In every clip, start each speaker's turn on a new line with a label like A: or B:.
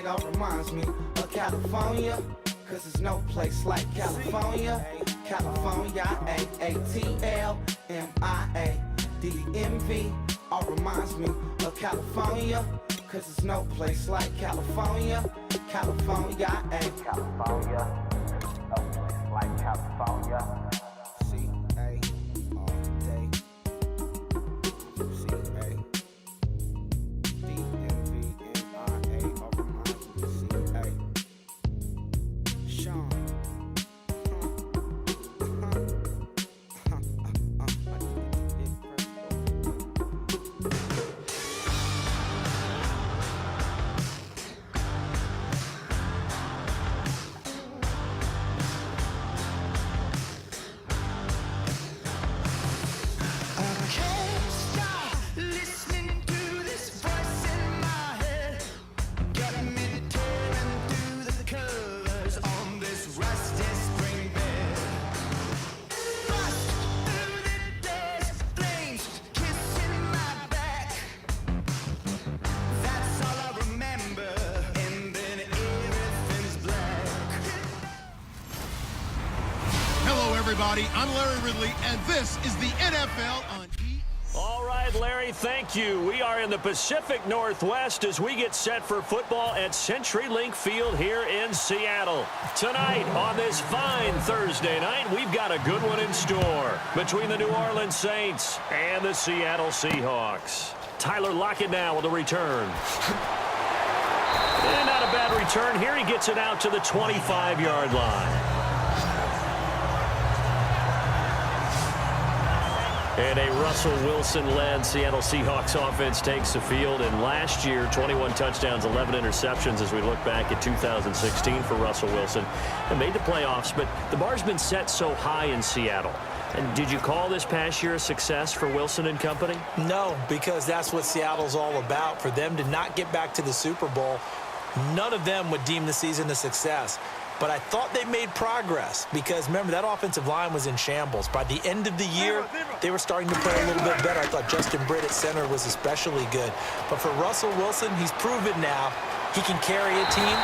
A: Diego reminds me of California, cause there's no place like California. California, A-A-T-L-M-I-A-D-M-V. All reminds me of California, cause there's no place like California. California, California, no place like California. C-A all day. C-A-D-M-V-M-I-A. All reminds me of C-A. Sean.
B: Everybody, I'm Larry Ridley, and this is the NFL on E!
C: All right, Larry, thank you. We are in the Pacific Northwest as we get set for football at CenturyLink Field here in Seattle. Tonight, on this fine Thursday night, we've got a good one in store between the New Orleans Saints and the Seattle Seahawks. Tyler Lockett now with a return. And not a bad return here. He gets it out to the 25-yard line. And a Russell Wilson-led Seattle Seahawks offense takes the field. And last year, 21 touchdowns, 11 interceptions as we look back at 2016 for Russell Wilson. And made the playoffs, but the bar's been set so high in Seattle. And did you call this past year a success for Wilson and company?
D: No, because that's what Seattle's all about. For them to not get back to the Super Bowl, none of them would deem the season a success. But I thought they made progress because, remember, that offensive line was in shambles. By the end of the year, they were starting to play a little bit better. I thought Justin Britt at center was especially good. But for Russell Wilson, he's proven now he can carry a team,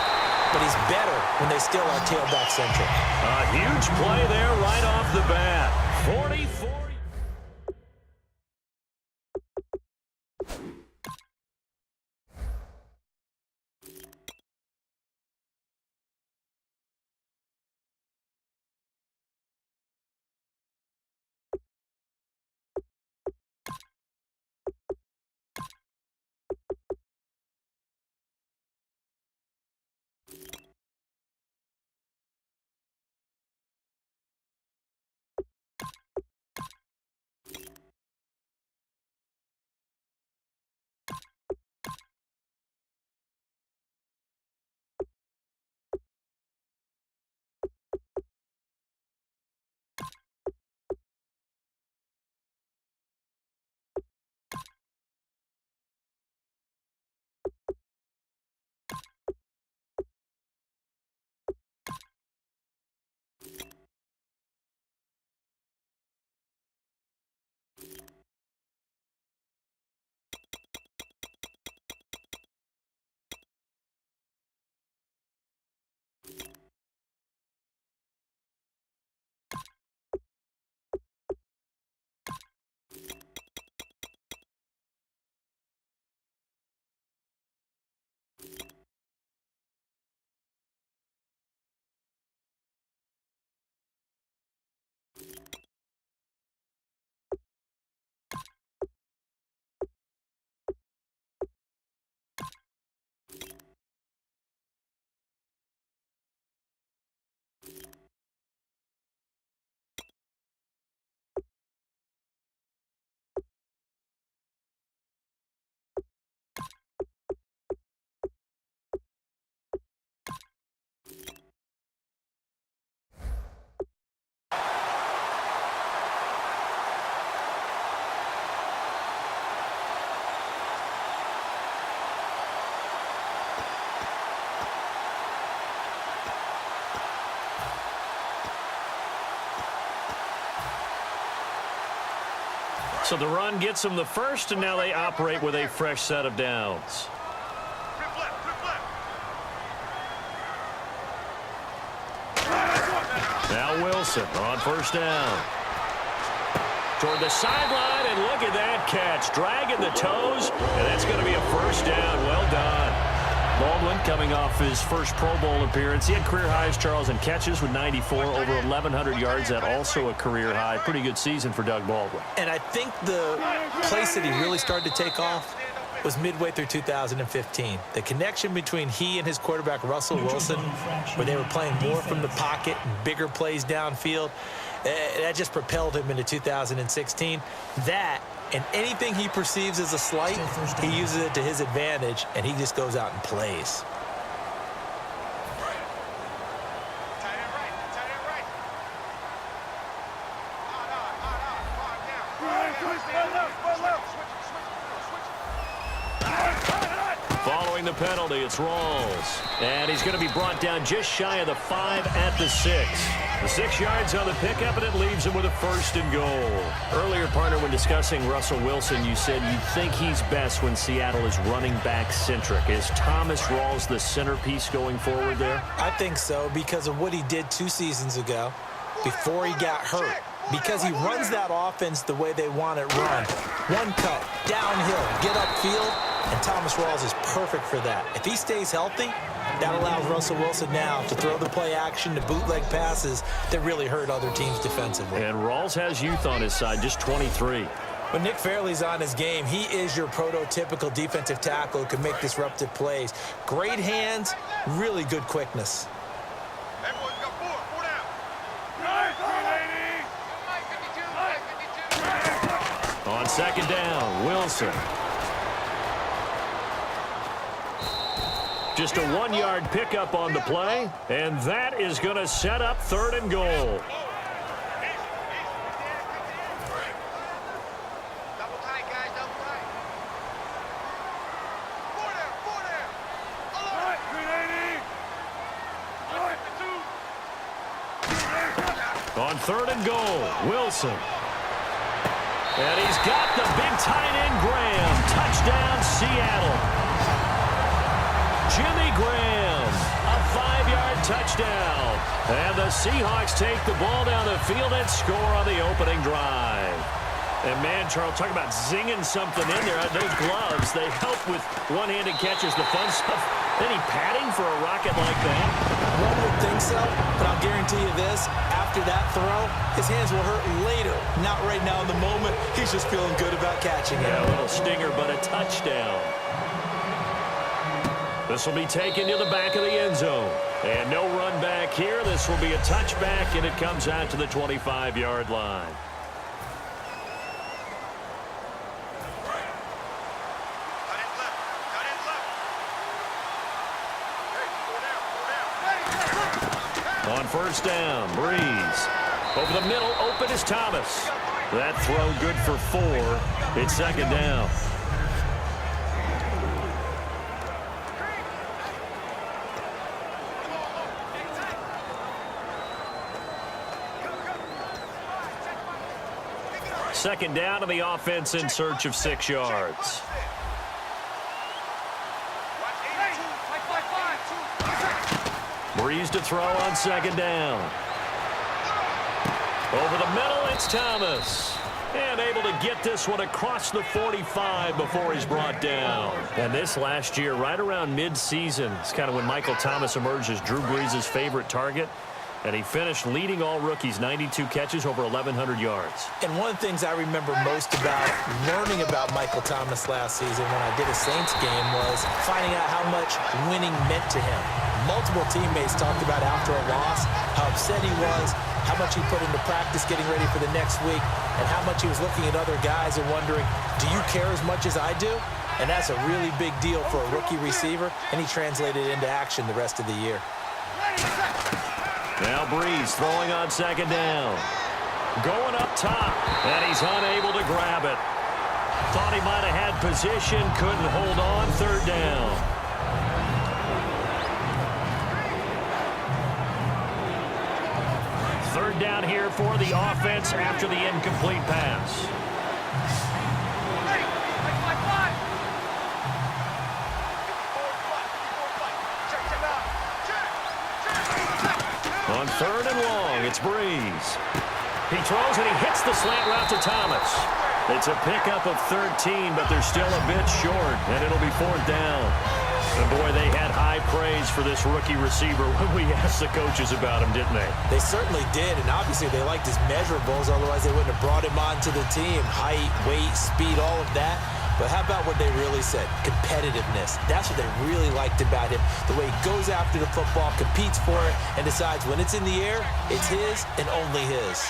D: but he's better when they still are tailback-centric.
C: A huge play there right off the bat. 44. So the run gets them the first, and now they operate with a fresh set of downs. Now Wilson on first down. Toward the sideline, and look at that catch. Dragging the toes, and that's going to be a first down. Well done. Baldwin coming off his first Pro Bowl appearance. He had career highs, Charles, in catches with 94, over 1,100 yards. That also a career high. Pretty good season for Doug Baldwin.
D: And I think the place that he really started to take off was midway through 2015. The connection between he and his quarterback, Russell Wilson, where they were playing more from the pocket and bigger plays downfield, that just propelled him into 2016. That and anything he perceives as a slight, he uses it to his advantage, and he just goes out and plays.
C: Following the penalty, it's Rawls. And he's going to be brought down just shy of the 5 at the 6. The 6 yards on the pickup, and it leaves him with a first and goal. Earlier, partner, when discussing Russell Wilson, you said you think he's best when Seattle is running back-centric. Is Thomas Rawls the centerpiece going forward there?
D: I think so, because of what he did 2 seasons ago before he got hurt. Because he runs that offense the way they want it run. One cut, downhill, get upfield, and Thomas Rawls is perfect for that. If he stays healthy, that allows Russell Wilson now to throw the play action, to bootleg passes that really hurt other teams defensively.
C: And Rawls has youth on his side, just 23.
D: When Nick Fairley's on his game, he is your prototypical defensive tackle who can make disruptive plays. Great hands, really good quickness.
C: On second down, Wilson. Just a 1-yard pickup on the play, and that is going to set up third and goal. On third and goal, Wilson. And he's got the big tight end, Graham. Touchdown, Seattle. Jimmy Graham, a 5-yard touchdown. And the Seahawks take the ball down the field and score on the opening drive. And, man, Charles, talk about zinging something in there. Those gloves, they help with one-handed catches, the fun stuff. Any padding for a rocket like that?
D: One would think so, but I'll guarantee you this. After that throw, his hands will hurt later. Not right now in the moment. He's just feeling good about catching it.
C: Yeah, a little stinger, but a touchdown. This will be taken to the back of the end zone. And no run back here. This will be a touchback, and it comes out to the 25-yard line. On first down, Breeze. Over the middle, open is Thomas. That throw good for 4. It's second down. Second down to the offense in search of 6 yards. Breeze to throw on second down. Over the middle, it's Thomas. And able to get this one across the 45 before he's brought down. And this last year, right around mid-season, it's kind of when Michael Thomas emerged as Drew Brees' favorite target. And he finished leading all rookies, 92 catches, over 1,100 yards.
D: And one of the things I remember most about learning about Michael Thomas last season when I did a Saints game was finding out how much winning meant to him. Multiple teammates talked about after a loss how upset he was, how much he put into practice getting ready for the next week, and how much he was looking at other guys and wondering, do you care as much as I do? And that's a really big deal for a rookie receiver, and he translated it into action the rest of the year.
C: Now Breeze throwing on second down. Going up top, and he's unable to grab it. Thought he might have had position, couldn't hold on, third down. Third down here for the offense after the incomplete pass. On On 3rd and long, it's Breeze. He throws and he hits the slant route to Thomas. It's a pickup of 13, but they're still a bit short, and it'll be 4th down. And boy, they had high praise for this rookie receiver when we asked the coaches about him, didn't they?
D: They certainly did, and obviously they liked his measurables, otherwise they wouldn't have brought him onto the team. Height, weight, speed, all of that. But how about what they really said? Competitiveness. That's what they really liked about him. The way he goes after the football, competes for it, and decides when it's in the air, it's his and only his.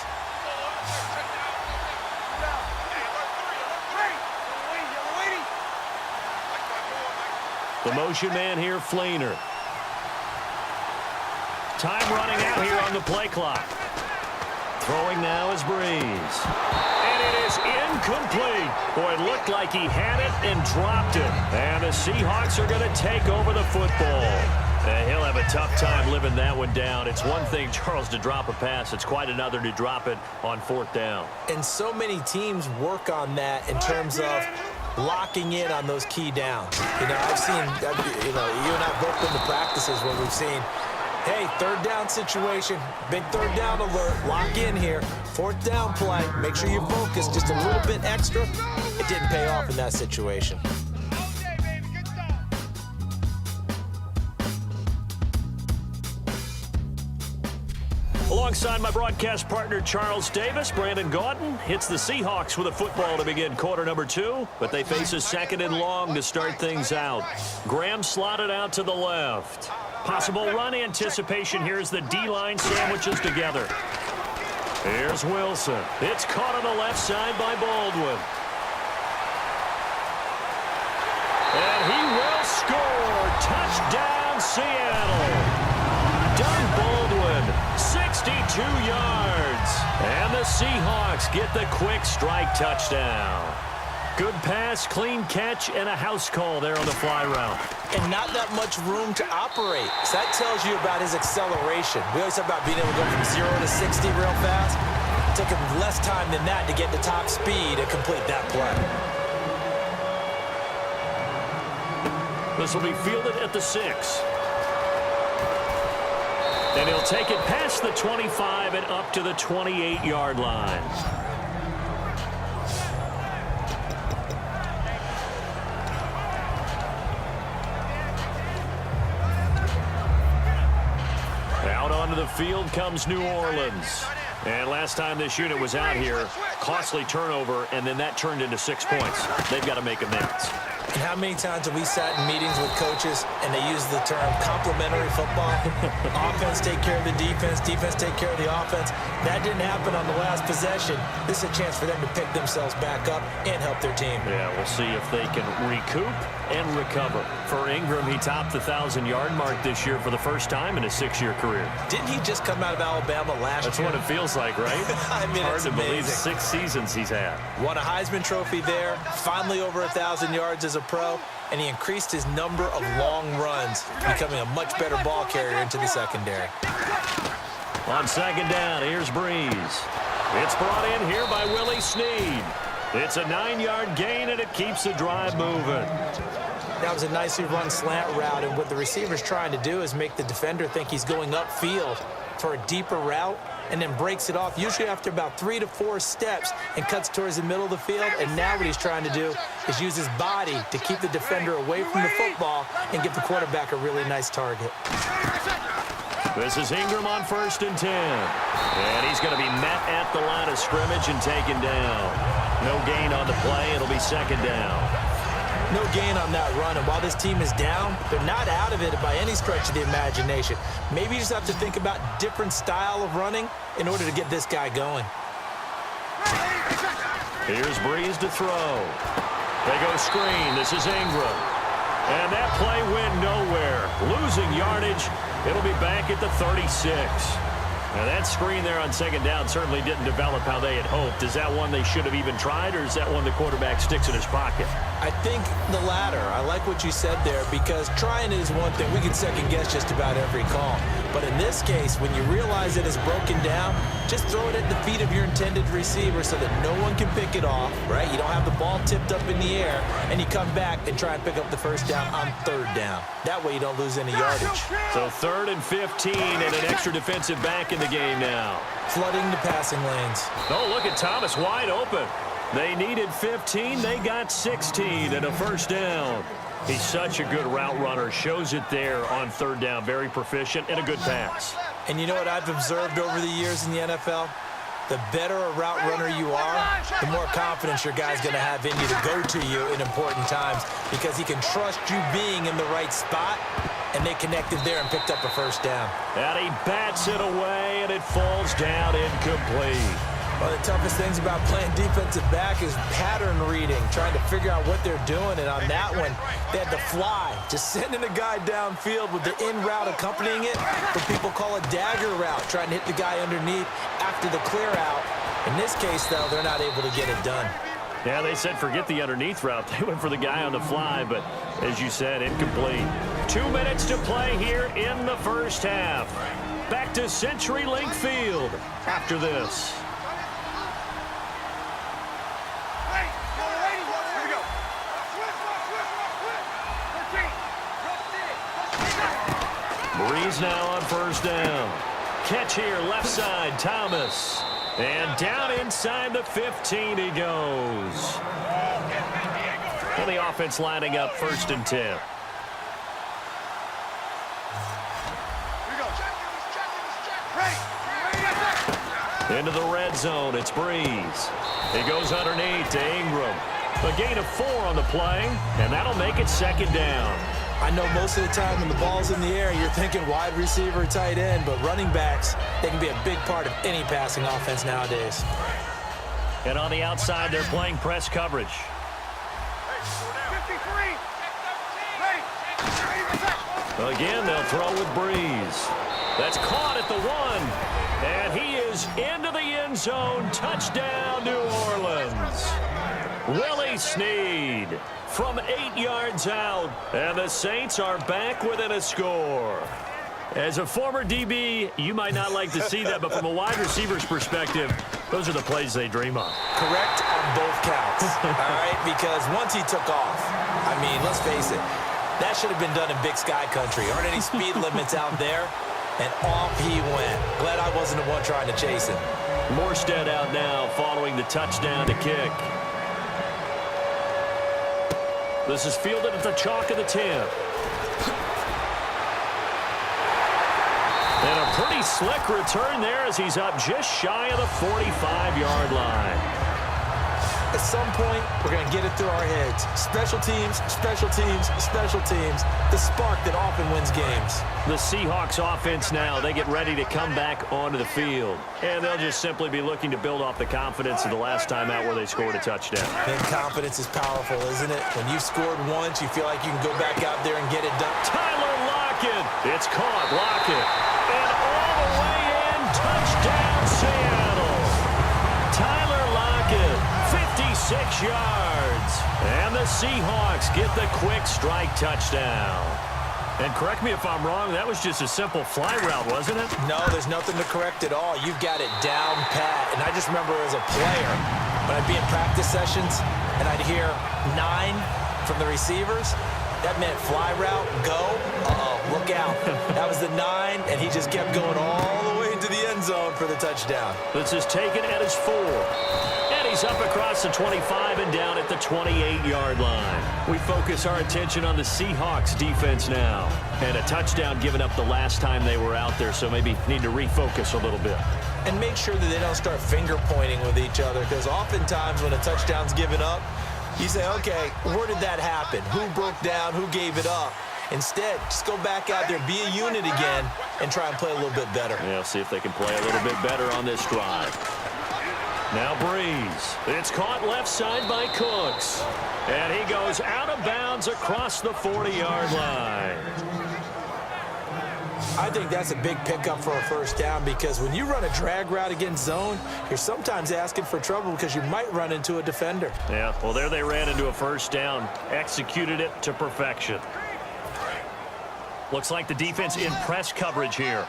C: The motion man here, Flainer. Time running out here on the play clock. Throwing now is Breeze. And it is incomplete. Boy, it looked like he had it and dropped it. And the Seahawks are going to take over the football. He'll have a tough time living that one down. It's one thing, Charles, to drop a pass. It's quite another to drop it on 4th down.
D: And so many teams work on that in terms of locking in on those key downs. You know, I've seen, you and I both been to practices where we've seen, hey, 3rd down situation, big 3rd down alert, lock in here, 4th down play, make sure you focus just a little bit extra. It didn't pay off in that situation.
C: Alongside my broadcast partner, Charles Davis, Brandon Gaudin hits the Seahawks with a football to begin quarter number 2, but they face a 2nd and long to start things out. Graham slotted out to the left. Possible run anticipation here as the D-line sandwiches together. Here's Wilson. It's caught on the left side by Baldwin. And he will score. Touchdown, Seattle. Doug Baldwin, 62 yards. And the Seahawks get the quick strike touchdown. Good pass, clean catch, and a house call there on the fly route.
D: And not that much room to operate. So that tells you about his acceleration. We always talk about being able to go from 0 to 60 real fast. It took him less time than that to get the top speed and complete that play.
C: This will be fielded at the 6. And he'll take it past the 25 and up to the 28-yard line. Out onto the field comes New Orleans. And last time this unit was out here, costly turnover, and then that turned into 6 points. They've got to make amends.
D: And how many times have we sat in meetings with coaches and they use the term complementary football? Offense take care of the defense, defense take care of the offense. That didn't happen on the last possession. This is a chance for them to pick themselves back up and help their team.
C: Yeah, we'll see if they can recoup and recover. For Ingram, he topped the 1,000-yard mark this year for the first time in his 6-year career.
D: Didn't he just come out of Alabama last year?
C: That's what it feels like, right?
D: I mean,
C: hard
D: it's
C: to
D: amazing.
C: believe 6 seasons he's had.
D: Won a Heisman Trophy there, finally over 1,000 yards as a pro, and he increased his number of long runs, becoming a much better ball carrier into the secondary.
C: On 2nd down, here's Breeze. It's brought in here by Willie Snead. It's a 9-yard gain, and it keeps the drive moving.
D: That was a nicely run slant route, and what the receiver's trying to do is make the defender think he's going upfield for a deeper route, and then breaks it off, usually after about 3 to 4 steps, and cuts towards the middle of the field. And now what he's trying to do is use his body to keep the defender away from the football and give the quarterback a really nice target.
C: This is Ingram on 1st and 10. And he's going to be met at the line of scrimmage and taken down. No gain on the play. It'll be 2nd down.
D: No gain on that run, and while this team is down, they're not out of it by any stretch of the imagination. Maybe you just have to think about different style of running in order to get this guy going.
C: Here's Breeze to throw. They go screen. This is Ingram. And that play went nowhere. Losing yardage. It'll be back at the 36. Now that screen there on second down certainly didn't develop how they had hoped. Is that one they should have even tried, or is that one the quarterback sticks in his pocket?
D: I think the latter. I like what you said there, because trying it is one thing. We can second guess just about every call. But in this case, when you realize it is broken down, just throw it at the feet of your intended receiver so that no one can pick it off, right? You don't have the ball tipped up in the air, and you come back and try and pick up the first down on third down. That way you don't lose any yardage.
C: So 3rd and 15 and an extra defensive back in the game now.
D: Flooding the passing lanes.
C: Oh, look at Thomas wide open. They needed 15. They got 16 and a first down. He's such a good route runner. Shows it there on third down. Very proficient and a good pass.
D: And you know what I've observed over the years in the NFL? The better a route runner you are, the more confidence your guy's going to have in you to go to you in important times, because he can trust you being in the right spot, and they connected there and picked up a first down.
C: And he bats it away, and it falls down incomplete.
D: One of the toughest things about playing defensive back is pattern reading, trying to figure out what they're doing. And on that one, they had to fly, just sending a guy downfield with the in route accompanying it, what people call a dagger route, trying to hit the guy underneath after the clear out. In this case, though, they're not able to get it done.
C: Yeah, they said forget the underneath route. They went for the guy on the fly, but as you said, incomplete. 2 minutes to play here in the first half. Back to CenturyLink Field after this. Breeze now on first down. Catch here, left side, Thomas. And down inside the 15 he goes. And the offense lining up 1st and 10. Into the red zone, it's Breeze. He goes underneath to Ingram. A gain of 4 on the play, and that'll make it 2nd down.
D: I know most of the time when the ball's in the air, you're thinking wide receiver, tight end, but running backs, they can be a big part of any passing offense nowadays.
C: And on the outside, they're playing press coverage. Again, they'll throw with Breeze. That's caught at the 1. And he is into the end zone. Touchdown, New Orleans. Willie Snead from 8 yards out. And the Saints are back within a score. As a former DB, you might not like to see that, but from a wide receiver's perspective, those are the plays they dream of.
D: Correct on both counts, all right? Because once he took off, I mean, let's face it, that should have been done in Big Sky country. Aren't any speed limits out there? And off he went. Glad I wasn't the one trying to chase him.
C: Morstead out now following the touchdown to kick. This is fielded at the chalk of the 10. And a pretty slick return there as he's up just shy of the 45-yard line.
D: At some point, we're going to get it through our heads. Special teams, special teams, special teams. The spark that often wins games.
C: The Seahawks offense now, they get ready to come back onto the field. And they'll just simply be looking to build off the confidence of the last time out where they scored a touchdown.
D: And confidence is powerful, isn't it? When you've scored once, you feel like you can go back out there and get it done.
C: Tyler Lockett. It's caught. Lockett. And all the way in. Touchdown, Seattle. Tyler Lockett. 56 yards. And the Seahawks get the quick strike touchdown. And correct me if I'm wrong, that was just a simple fly route, wasn't it?
D: No, there's nothing to correct at all. You've got it down pat. And I just remember as a player, when I'd be in practice sessions and I'd hear 9 from the receivers, that meant fly route, go. Uh-oh, look out. That was the 9, and he just kept going all the way into the end zone for the touchdown.
C: This is taken at his 4. And he's up across the 25 and down at the 28-yard line. We focus our attention on the Seahawks defense now. And a touchdown given up the last time they were out there, so maybe need to refocus a little bit.
D: And make sure that they don't start finger pointing with each other, because oftentimes when a touchdown's given up, you say, okay, where did that happen? Who broke down? Who gave it up? Instead, just go back out there, be a unit again, and try and play a little bit better.
C: Yeah, see if they can play a little bit better on this drive. Now Breeze. It's caught left side by Cooks. And he goes out of bounds across the 40-yard line.
D: I think that's a big pickup for a first down because when you run a drag route against zone, you're sometimes asking for trouble because you might run into a defender.
C: Yeah, well, there they ran into a first down, executed it to perfection. Looks like the defense in press coverage here.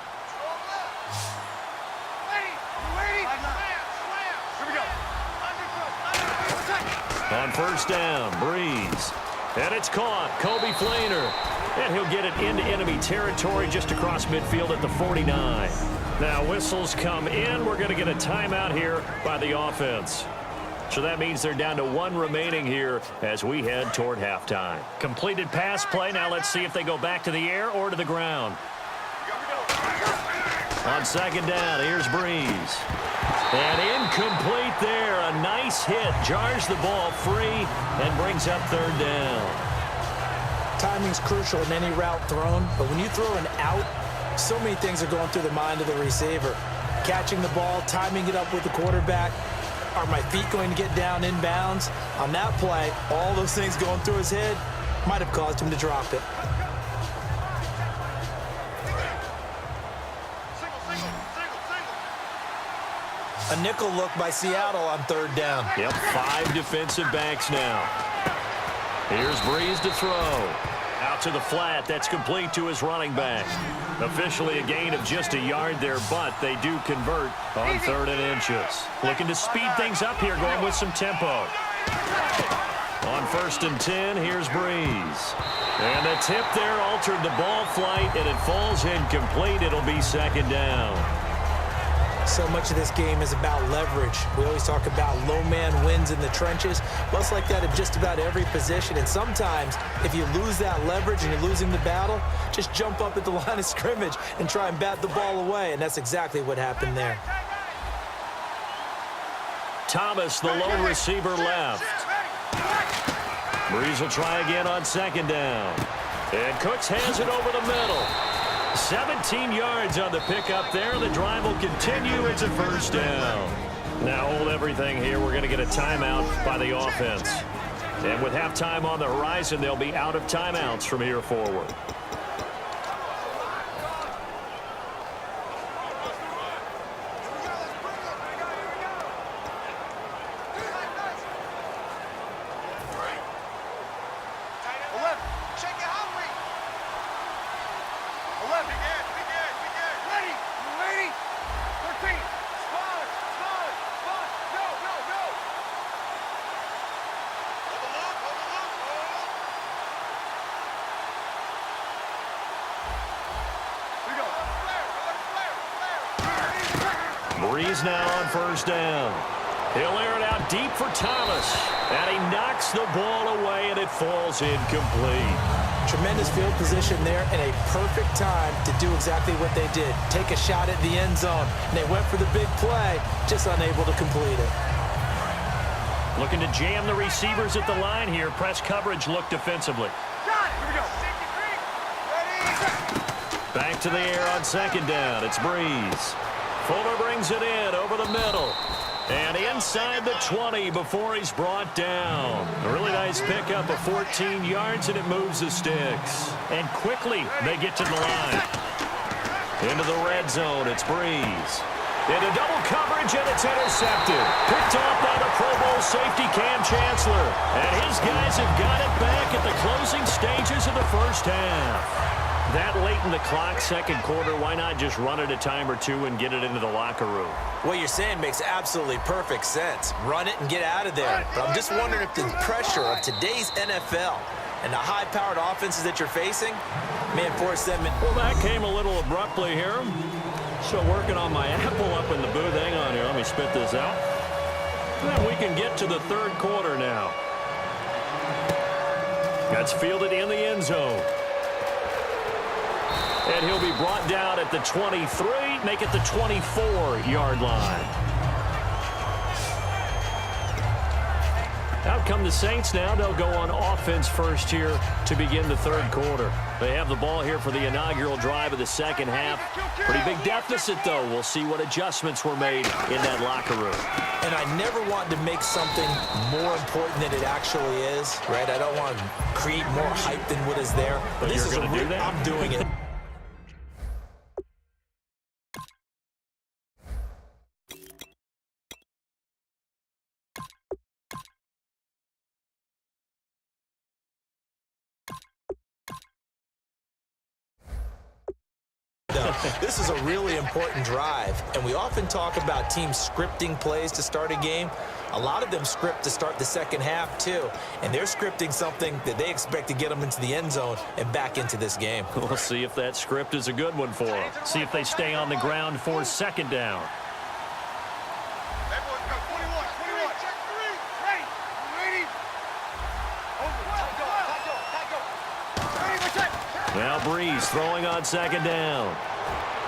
C: On first down, Breeze. And it's caught. Kobe Flainer. And he'll get it into enemy territory just across midfield at the 49. Now whistles come in. We're going to get a timeout here by the offense. So that means they're down to 1 remaining here as we head toward halftime. Completed pass play. Now let's see if they go back to the air or to the ground. On second down, here's Breeze. And incomplete there. A nice hit. Jars the ball free and brings up third down.
D: Timing's crucial in any route thrown, but when you throw an out, so many things are going through the mind of the receiver. Catching the ball, timing it up with the quarterback. Are my feet going to get down in bounds? On that play, all those things going through his head might have caused him to drop it. A nickel look by Seattle on third down.
C: Yep, 5 defensive backs now. Here's Breeze to throw. Out to the flat. That's complete to his running back. Officially a gain of just a yard there, but they do convert on 3rd and inches. Looking to speed things up here, going with some tempo. On 1st and 10, here's Breeze. And the tip there altered the ball flight, and it falls incomplete. It'll be 2nd down.
D: So much of this game is about leverage. We always talk about low man wins in the trenches. Well, it's like that at just about every position. And sometimes, if you lose that leverage and you're losing the battle, just jump up at the line of scrimmage and try and bat the ball away. And that's exactly what happened there.
C: Thomas, the lone receiver, left. Breeze will try again on 2nd down. And Cooks has it over the middle. 17 yards on the pickup there. The drive will continue. It's a 1st down. Now hold everything here. We're going to get a timeout by the offense. And with halftime on the horizon, they'll be out of timeouts from here forward. Breeze now on 1st down. He'll air it out deep for Thomas. And he knocks the ball away, and it falls incomplete.
D: Tremendous field position there and a perfect time to do exactly what they did. Take a shot at the end zone. And they went for the big play, just unable to complete it.
C: Looking to jam the receivers at the line here. Press coverage look defensively. Back to the air on 2nd down. It's Breeze. Fuller brings it in over the middle. And inside the 20 before he's brought down. A really nice pickup of 14 yards, and it moves the sticks. And quickly they get to the line. Into the red zone, it's Breeze. Into double coverage, and it's intercepted. Picked off by the Pro Bowl safety Cam Chancellor. And his guys have got it back at the closing stages of the 1st half. That late in the clock, 2nd quarter, why not just run it a time or two and get it into the locker room?
D: What you're saying makes absolutely perfect sense. Run it and get out of there. But I'm just wondering if the pressure of today's NFL and the high-powered offenses that you're facing may force them.
C: Well, that came a little abruptly here. Still working on my apple up in the booth. Hang on here. Let me spit this out. And we can get to the 3rd quarter now. That's fielded in the end zone. And he'll be brought down at the 23, make it the 24-yard line. Out come the Saints now. They'll go on offense first here to begin the 3rd quarter. They have the ball here for the inaugural drive of the 2nd half. Pretty big deficit, though. We'll see what adjustments were made in that locker room.
D: And I never want to make something more important than it actually is, right? I don't want to create more hype than what is there.
C: But
D: this
C: you're
D: is
C: going to do that?
D: I'm doing it. This is a really important drive, and we often talk about teams scripting plays to start a game. A lot of them script to start the second half, too, and they're scripting something that they expect to get them into the end zone and back into this game.
C: We'll see if that script is a good one for them. See if they stay on the ground for second down. Now Breeze throwing on second down.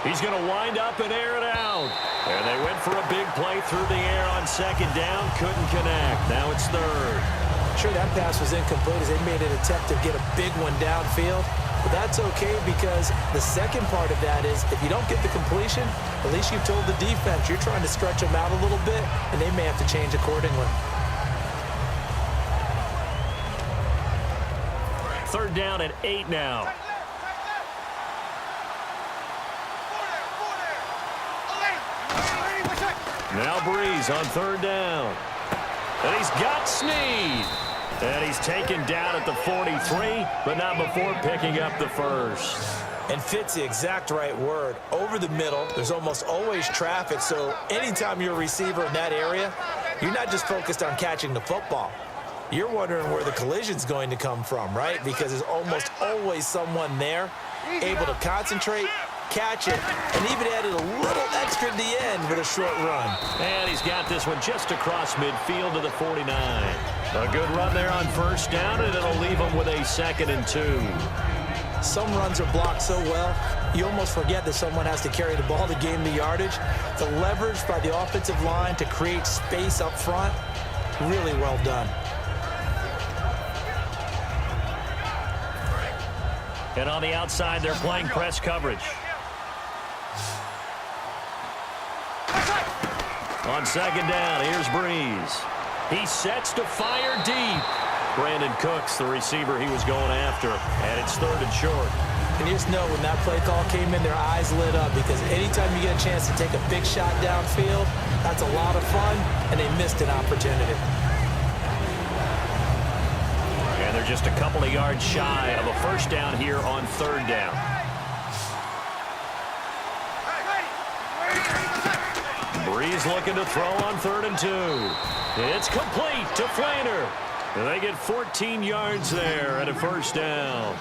C: He's going to wind up and air it out. And they went for a big play through the air on second down. Couldn't connect. Now it's third.
D: Sure, that pass was incomplete as they made an attempt to get a big one downfield. But that's okay because the second part of that is if you don't get the completion, at least you've told the defense you're trying to stretch them out a little bit, and they may have to change accordingly.
C: Third down at 8 now. Now Breeze on third down. And he's got Snead. And he's taken down at the 43, but not before picking up the first.
D: And fits the exact right word. Over the middle, there's almost always traffic, so anytime you're a receiver in that area, you're not just focused on catching the football. You're wondering where the collision's going to come from, right? Because there's almost always someone there able to concentrate, catch it, and even added a little extra at the end with a short run.
C: And he's got this one just across midfield to the 49. A good run there on first down, and it'll leave him with a 2nd and 2.
D: Some runs are blocked so well, you almost forget that someone has to carry the ball to gain the yardage. The leverage by the offensive line to create space up front, really well done.
C: And on the outside, they're playing press coverage. On second down, here's Breeze. He sets to fire deep. Brandon Cooks, the receiver he was going after, and it's 3rd and short.
D: And you just know when that play call came in, their eyes lit up because anytime you get a chance to take a big shot downfield, that's a lot of fun, and they missed an opportunity.
C: And they're just a couple of yards shy of a first down here on third down. Breeze looking to throw on 3rd and 2. It's complete to Flainer. And they get 14 yards there at a first down.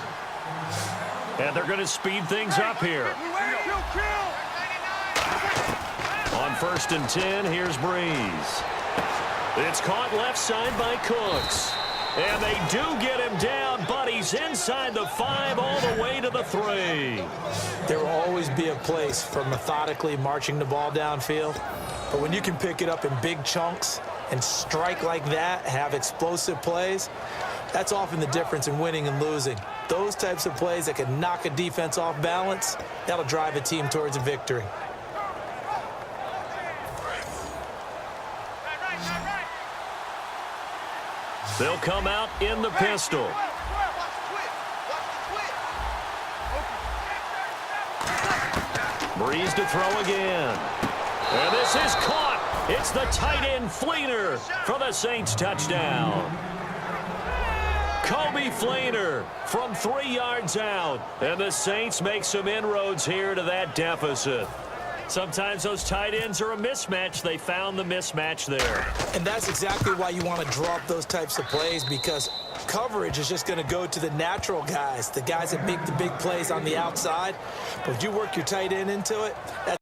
C: And they're going to speed things up here. On 1st and 10, here's Breeze. It's caught left side by Cooks. And they do get him down, but he's inside the 5 all the way to the 3.
D: There will always be a place for methodically marching the ball downfield. But when you can pick it up in big chunks and strike like that, have explosive plays, that's often the difference in winning and losing. Those types of plays that can knock a defense off balance, that'll drive a team towards a victory.
C: They'll come out in the pistol. Breeze to throw again. And this is caught. It's the tight end Flainer for the Saints touchdown. Kobe Flainer from 3 yards out. And the Saints make some inroads here to that deficit. Sometimes those tight ends are a mismatch. They found the mismatch there.
D: And that's exactly why you want to draw up those types of plays, because coverage is just going to go to the natural guys, the guys that make the big plays on the outside. But if you work your tight end into it, that's